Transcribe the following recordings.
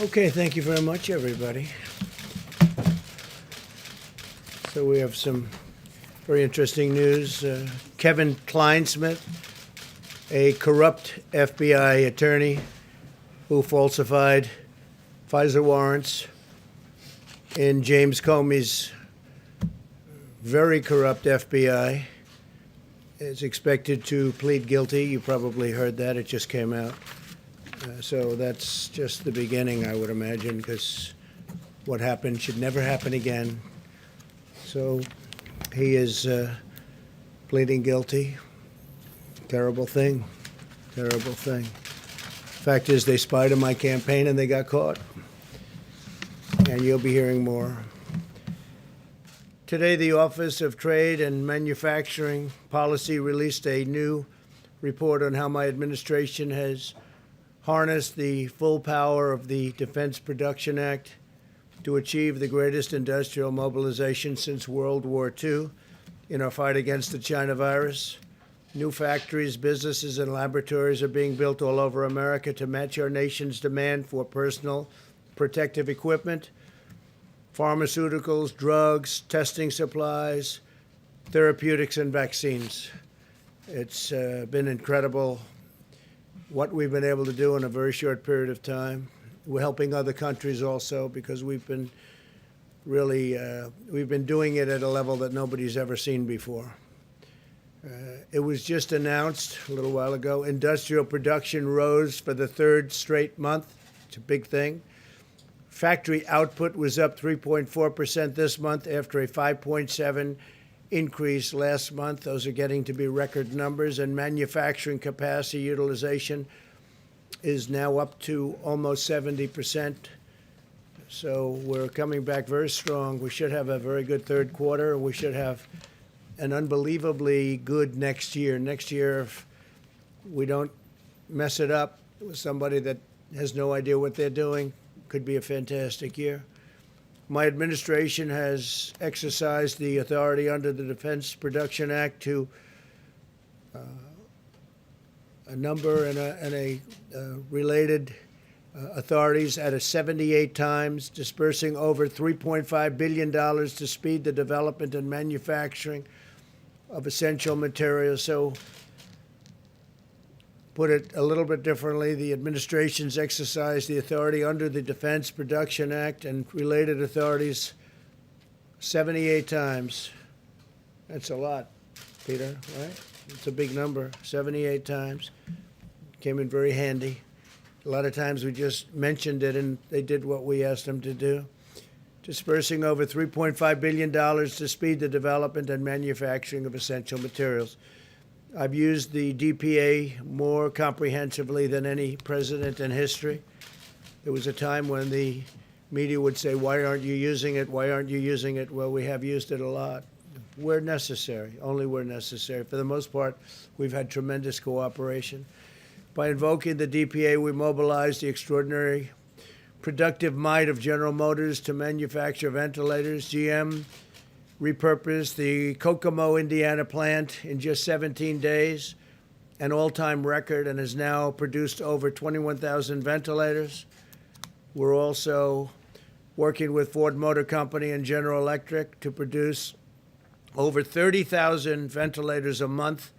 Okay, thank you very much, everybody. So we have some very interesting news. Kevin Kleinsmith, a corrupt FBI attorney who falsified FISA warrants in James Comey's very corrupt FBI, is expected to plead guilty. You probably heard that. It just came out. So that's just the beginning, I would imagine, because what happened should never happen again. So he is pleading guilty. Terrible thing. Terrible thing. Fact is, they spied on my campaign and they got caught. And you'll be hearing more. Today, the Office of Trade and Manufacturing Policy released a new report on how my administration has harnessed the full power of the Defense Production Act to achieve the greatest industrial mobilization since World War II in our fight against the China virus. New factories, businesses, and laboratories are being built all over America to match our nation's demand for personal protective equipment, pharmaceuticals, drugs, testing supplies, therapeutics, and vaccines. It's been incredible what we've been able to do in a very short period of time. We're helping other countries also because we've been doing it at a level that nobody's ever seen before. It was just announced a little while ago, industrial production rose for the third straight month. It's a big thing. Factory output was up 3.4% this month after a 5.7% increase last month. Those are getting to be record numbers, and manufacturing capacity utilization is now up to almost 70%. So we're coming back very strong. We should have a very good third quarter. We should have an unbelievably good next year. Next year, if we don't mess it up with somebody that has no idea what they're doing, could be a fantastic year. My administration has exercised the authority under the Defense Production Act to a number and related authorities at a 78 times, dispersing over $3.5 billion to speed the development and manufacturing of essential materials. So, put it a little bit differently, the administration's exercised the authority under the Defense Production Act and related authorities 78 times. That's a lot, Peter, right? It's a big number, 78 times. Came in very handy. A lot of times we just mentioned it and they did what we asked them to do. Dispersing over $3.5 billion to speed the development and manufacturing of essential materials. I've used the DPA more comprehensively than any president in history. There was a time when the media would say, why aren't you using it? Why aren't you using it? Well, we have used it a lot. Where necessary, only where necessary. For the most part, we've had tremendous cooperation. By invoking the DPA, we mobilized the extraordinary productive might of General Motors to manufacture ventilators. GM repurposed the Kokomo, Indiana plant in just 17 days, an all-time record, and has now produced over 21,000 ventilators. We're also working with Ford Motor Company and General Electric to produce over 30,000 ventilators a month.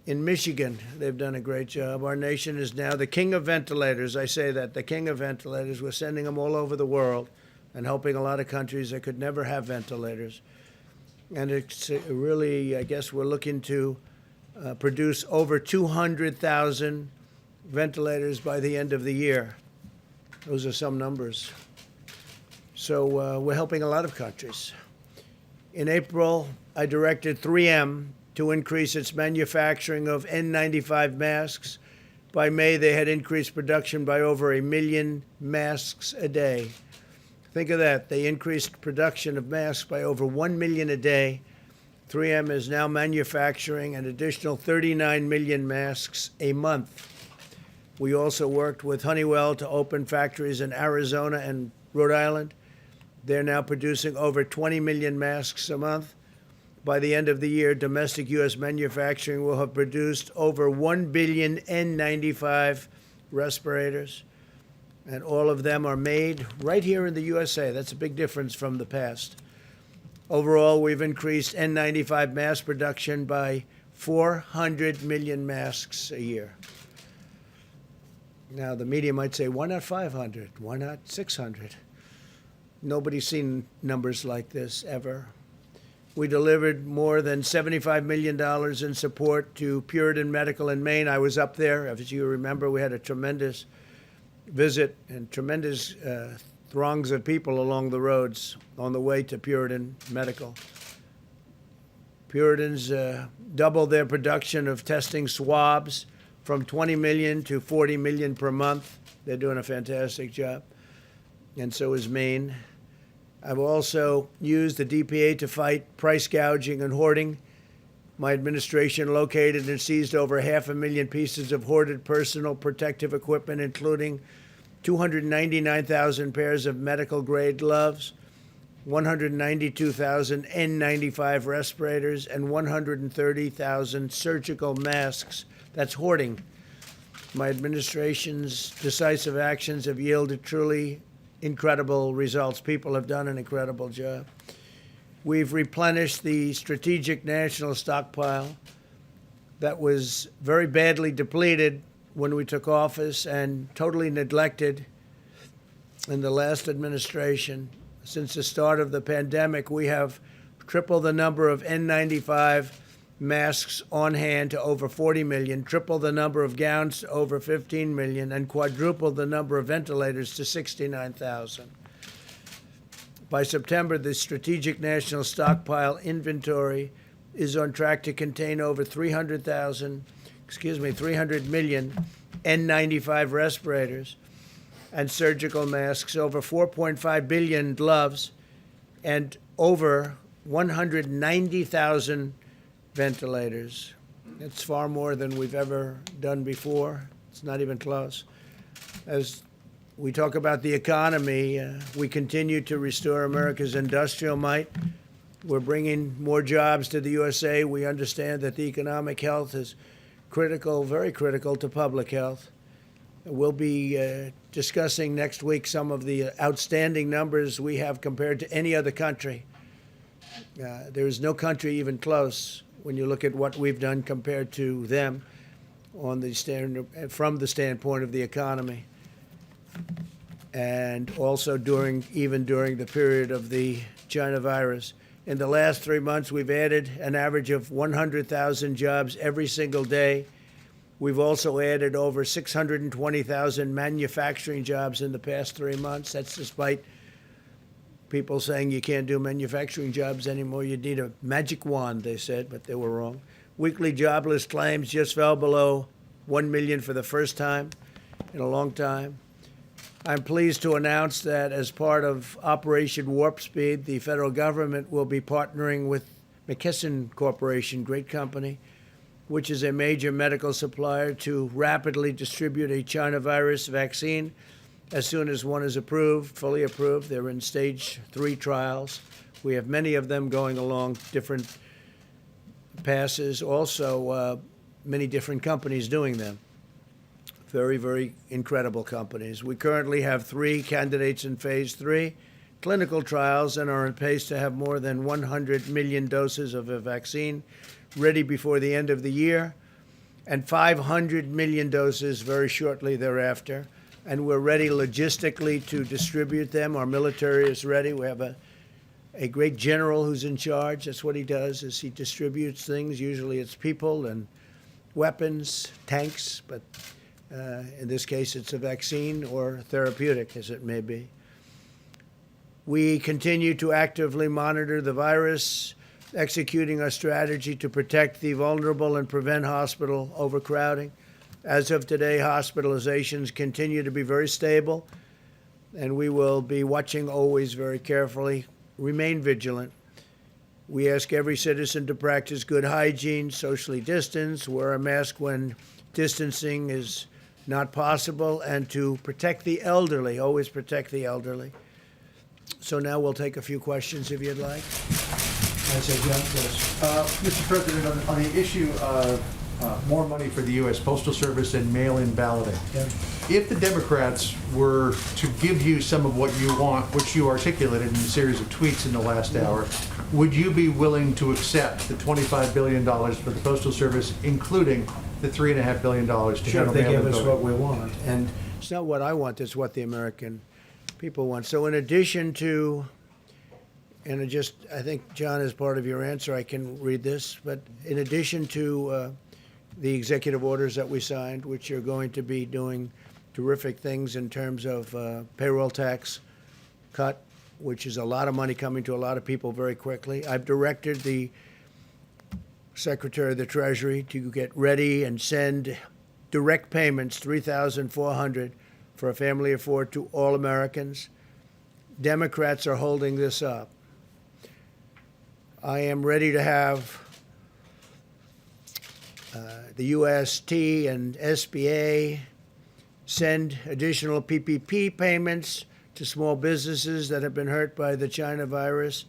In Michigan, they've done a great job. Our nation is now the king of ventilators. I say that, the king of ventilators. We're sending them all over the world and helping a lot of countries that could never have ventilators. And it's really, I guess we're looking to produce over 200,000 ventilators by the end of the year. Those are some numbers. So we're helping a lot of countries. In April, I directed 3M to increase its manufacturing of N95 masks. By May, they had increased production by over 1 million masks a day. Think of that. They increased production of masks by over 1 million a day. 3M is now manufacturing an additional 39 million masks a month. We also worked with Honeywell to open factories in Arizona and Rhode Island. They're now producing over 20 million masks a month. By the end of the year, domestic U.S. manufacturing will have produced over 1 billion N95 respirators. And all of them are made right here in the USA. That's a big difference from the past. Overall, we've increased N95 mask production by 400 million masks a year. Now, the media might say, why not 500? Why not 600? Nobody's seen numbers like this ever. We delivered more than $75 million in support to Puritan Medical in Maine. I was up there. As you remember, we had a tremendous visit and tremendous throngs of people along the roads on the way to Puritan Medical. Puritans doubled their production of testing swabs from 20 million to 40 million per month. They're doing a fantastic job, and so is Maine. I've also used the DPA to fight price gouging and hoarding. My administration located and seized over 500,000 pieces of hoarded personal protective equipment, including 299,000 pairs of medical-grade gloves, 192,000 N95 respirators, and 130,000 surgical masks. That's hoarding. My administration's decisive actions have yielded truly incredible results. People have done an incredible job. We've replenished the strategic national stockpile that was very badly depleted when we took office and totally neglected in the last administration. Since the start of the pandemic, we have tripled the number of N95 masks on hand to over 40 million, tripled the number of gowns to over 15 million, and quadrupled the number of ventilators to 69,000. By September, the strategic national stockpile inventory is on track to contain over 300 million N95 respirators and surgical masks, over 4.5 billion gloves, and over 190,000 ventilators. It's far more than we've ever done before. It's not even close. As we talk about the economy, we continue to restore America's industrial might. We're bringing more jobs to the USA. We understand that the economic health is critical, very critical to public health. We'll be discussing next week some of the outstanding numbers we have compared to any other country. There is no country even close when you look at what we've done compared to them on the from the standpoint of the economy. And also even during the period of the China virus. In the last 3 months, we've added an average of 100,000 jobs every single day. We've also added over 620,000 manufacturing jobs in the past 3 months. That's despite people saying you can't do manufacturing jobs anymore. You need a magic wand, they said, but they were wrong. Weekly jobless claims just fell below 1 million for the first time in a long time. I'm pleased to announce that as part of Operation Warp Speed, the federal government will be partnering with McKesson Corporation, great company, which is a major medical supplier, to rapidly distribute a China virus vaccine as soon as one is approved, fully approved. They're in stage 3 trials. We have many of them going along different passes, also many different companies doing them. Very, very incredible companies. We currently have 3 candidates in phase 3 clinical trials and are on pace to have more than 100 million doses of a vaccine ready before the end of the year, and 500 million doses very shortly thereafter. And we're ready logistically to distribute them. Our military is ready. We have a great general who's in charge. That's what he does, is he distributes things. Usually it's people and weapons, tanks, but in this case it's a vaccine or therapeutic, as it may be. We continue to actively monitor the virus, executing our strategy to protect the vulnerable and prevent hospital overcrowding. As of today, hospitalizations continue to be very stable, and we will be watching always very carefully. Remain vigilant. We ask every citizen to practice good hygiene, socially distance, wear a mask when distancing is not possible, and to protect the elderly, always protect the elderly. So now we'll take a few questions if you'd like. I say, John, yes. Mr. President, on the issue of more money for the U.S. Postal Service and mail-in balloting. Yeah. if the Democrats were to give you some of what you want, which you articulated in a series of tweets in the last hour, would you be willing to accept the $25 billion for the Postal Service, including the $3.5 billion to Sure, handle if they mail give us and what voting? we want. And It's not what I want, it's what the American people want. So in addition to, and I think, John, as part of your answer, I can read this, but in addition to the executive orders that we signed, which are going to be doing terrific things in terms of payroll tax cut, which is a lot of money coming to a lot of people very quickly. I've directed the Secretary of the Treasury to get ready and send direct payments, $3,400 for a family of four, to all Americans. Democrats are holding this up. I am ready to have the UST and SBA send additional PPP payments to small businesses that have been hurt by the China virus.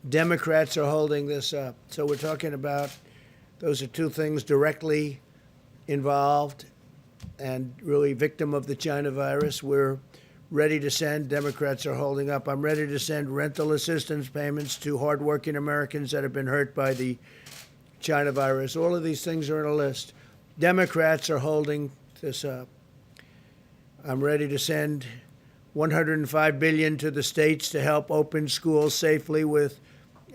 Democrats are holding this up. So we're talking about, those are two things directly involved and really victim of the China virus. We're ready to send. Democrats are holding up. I'm ready to send rental assistance payments to hardworking Americans that have been hurt by the China virus. All of these things are on a list. Democrats are holding this up. I'm ready to send $105 billion to the states to help open schools safely with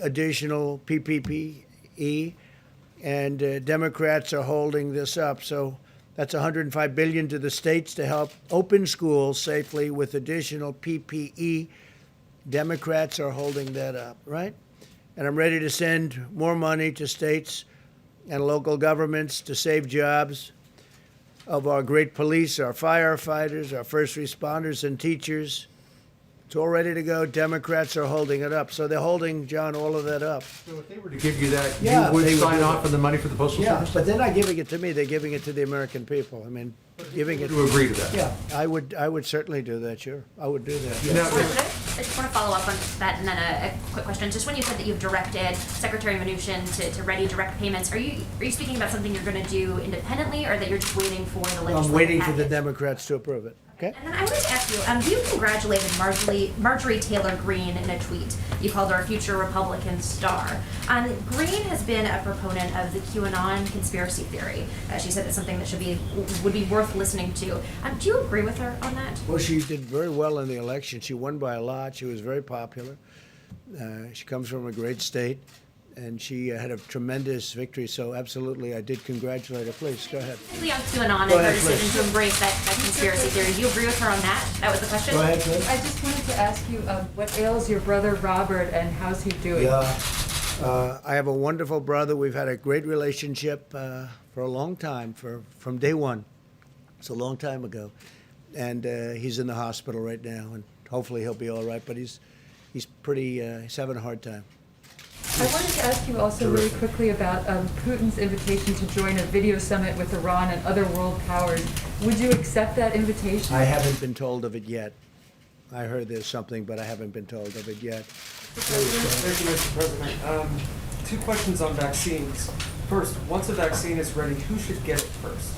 additional PPE, and Democrats are holding this up. So that's $105 billion to the states to help open schools safely with additional PPE. Democrats are holding that up, right? And I'm ready to send more money to states and local governments to save jobs of our great police, our firefighters, our first responders, and teachers. It's all ready to go. Democrats are holding it up. So they're holding, John, all of that up. So if they were to give you that, Yeah, you would they would sign do off that. on the money for the Postal Yeah, Service? but they're not giving it to me. They're giving it to the American people. I mean, giving it. To agree to that? Yeah, I would certainly do that, sure. I would do that. Now, I just want to follow up on that, and then a quick question. Just when you said that you've directed Secretary Mnuchin to ready direct payments, are you speaking about something you're going to do independently, or that you're just waiting for the legislative I'm waiting for the package? Democrats to approve it. Okay? And then I wanted to ask you, you congratulated Marjorie Taylor Greene in a tweet. You called her a future Republican star. Greene has been a proponent of the QAnon conspiracy theory. She said it's something that would be worth listening to. Do you agree with her on that? Well, she did very well in the election. She won by a lot. She was very popular. She comes from a great state, and she had a tremendous victory. So absolutely, I did congratulate her. Please, go ahead. Specifically on QAnon and Go her ahead, decision please. to embrace that conspiracy theory. Do you agree with her on that? That was the question? Go ahead, please. I just wanted to ask you, what ails your brother Robert and how's he doing? Yeah. I have a wonderful brother. We've had a great relationship for a long time, from day one. It's a long time ago. And he's in the hospital right now, and hopefully he'll be all right. But he's he's having a hard time. I wanted to ask you also really quickly about Putin's invitation to join a video summit with Iran and other world powers. Would you accept that invitation? I haven't been told of it yet. I heard there's something, but I haven't been told of it yet. Thank you, Mr. President. Two questions on vaccines. First, once a vaccine is ready, who should get it first?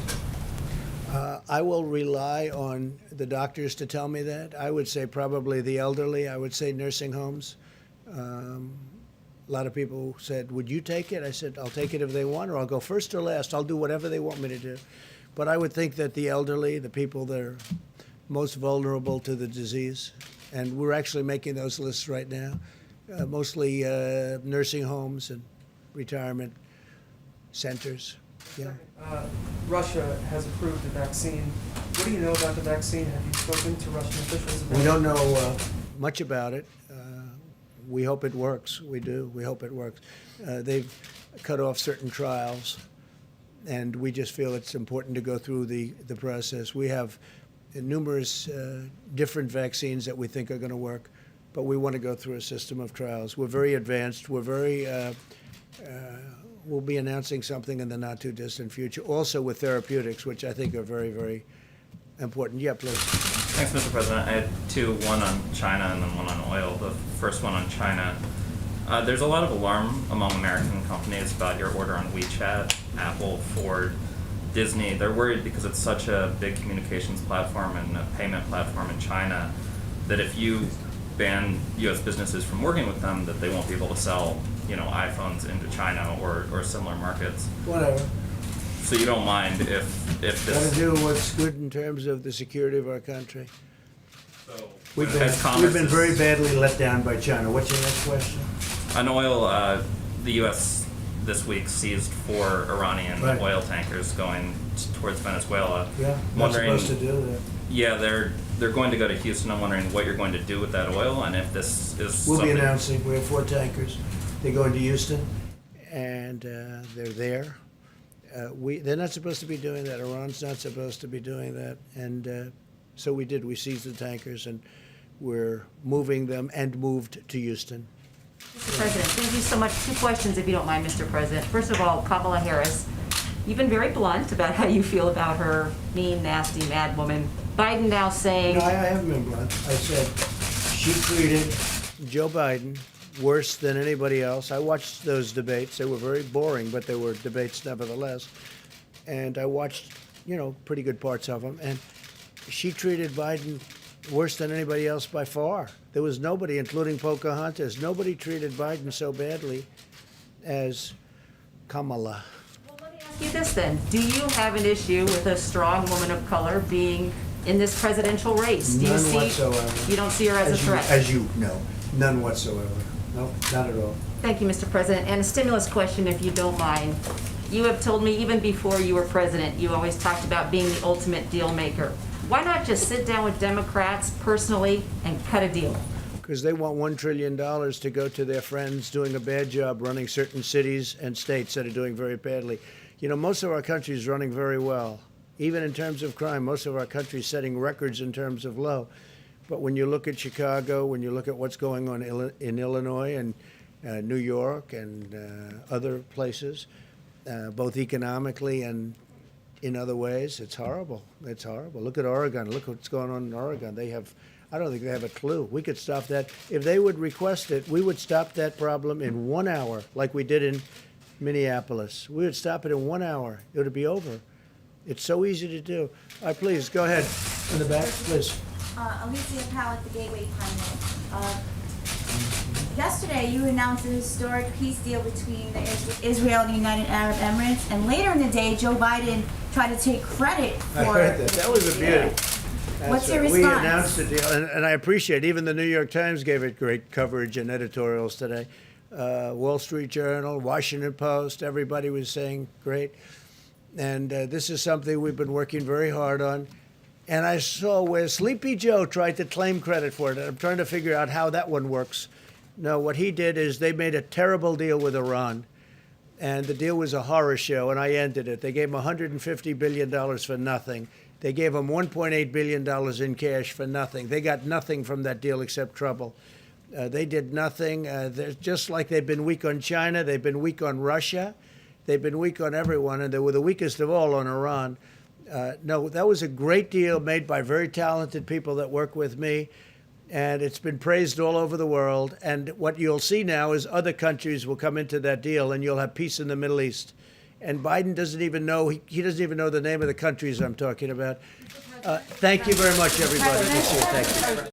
I will rely on the doctors to tell me that. I would say probably the elderly. I would say nursing homes. A lot of people said, would you take it? I said, I'll take it if they want, or I'll go first or last. I'll do whatever they want me to do. But I would think that the elderly, the people that are most vulnerable to the disease, and we're actually making those lists right now, mostly nursing homes and retirement centers. Yeah. Russia has approved the vaccine. What do you know about the vaccine? Have you spoken to Russian officials about it? We don't know much about it. We hope it works. We do. We hope it works. They've cut off certain trials, and we just feel it's important to go through the process. We have numerous different vaccines that we think are going to work, but we want to go through a system of trials. We're very advanced. We're very we'll be announcing something in the not-too-distant future, also with therapeutics, which I think are very, very important. Yeah, please. Thanks, Mr. President. I had two, one on China and then one on oil. The first one on China. There's a lot of alarm among American companies about your order on WeChat, Apple, Ford. Disney, they're worried because it's such a big communications platform and a payment platform in China that if you ban U.S. businesses from working with them, that they won't be able to sell, iPhones into China or similar markets. Whatever. So you don't mind if Got to this. do what's good in terms of the security of our country. So We've as commerce been is- very badly let down by China. What's your next question? On oil, the U.S. this week seized 4 Iranian Right. oil tankers going towards Venezuela. Yeah, not Wondering, supposed to do that. yeah, they're going to go to Houston. I'm wondering what you're going to do with that oil and if this is We'll be something. announcing, we have 4 tankers. They're going to Houston, and they're there. They're not supposed to be doing that. Iran's not supposed to be doing that. And so we did. We seized the tankers, and we're moving them and moved to Houston. Mr. President, thank you so much. 2 questions, if you don't mind, Mr. President. First of all, Kamala Harris, you've been very blunt about how you feel about her mean, nasty, mad woman. Biden now saying, No, I haven't been blunt. I said she treated Joe Biden worse than anybody else. I watched those debates. They were very boring, but they were debates nevertheless. And I watched, pretty good parts of them. And she treated Biden worse than anybody else by far. There was nobody, including Pocahontas, nobody treated Biden so badly as Kamala. well, let me ask you this then. Do you have an issue with a strong woman of color being in this presidential race? Do you None see, whatsoever. You don't see her as a threat? As you know, none whatsoever. No, not at all. Thank you, Mr. President. And a stimulus question, if you don't mind. You have told me even before you were president, you always talked about being the ultimate deal maker. Why not just sit down with Democrats personally and cut a deal? Because they want $1 trillion to go to their friends doing a bad job running certain cities and states that are doing very badly. Most of our country is running very well. Even in terms of crime, most of our country is setting records in terms of low. But when you look at Chicago, when you look at what's going on in Illinois and New York and other places, both economically and in other ways, it's horrible. It's horrible. Look at Oregon. Look what's going on in Oregon. I don't think they have a clue. We could stop that. If they would request it, we would stop that problem in 1 hour, like we did in Minneapolis. We would stop it in 1 hour. It would be over. It's so easy to do. All right, please, go ahead. In the back, please. Alicia Powell at the Gateway Pioneer. Yesterday, you announced a historic peace deal between Israel and the United Arab Emirates, and later in the day, Joe Biden tried to take credit for I heard that. That was a beauty. Yeah. That's What's your right. We response? announced the deal, and I appreciate it. Even the New York Times gave it great coverage and editorials today. Wall Street Journal, Washington Post, everybody was saying great. And this is something we've been working very hard on. And I saw where Sleepy Joe tried to claim credit for it. And I'm trying to figure out how that one works. No, what he did is they made a terrible deal with Iran. And the deal was a horror show, and I ended it. They gave him $150 billion for nothing. They gave him $1.8 billion in cash for nothing. They got nothing from that deal except trouble. They did nothing. They're just like they've been weak on China. They've been weak on Russia. They've been weak on everyone, and they were the weakest of all on Iran. No, that was a great deal made by very talented people that work with me, and it's been praised all over the world. And what you'll see now is other countries will come into that deal, and you'll have peace in the Middle East. And Biden doesn't even know, he doesn't even know the name of the countries I'm talking about. Thank you very much, everybody. Thank you.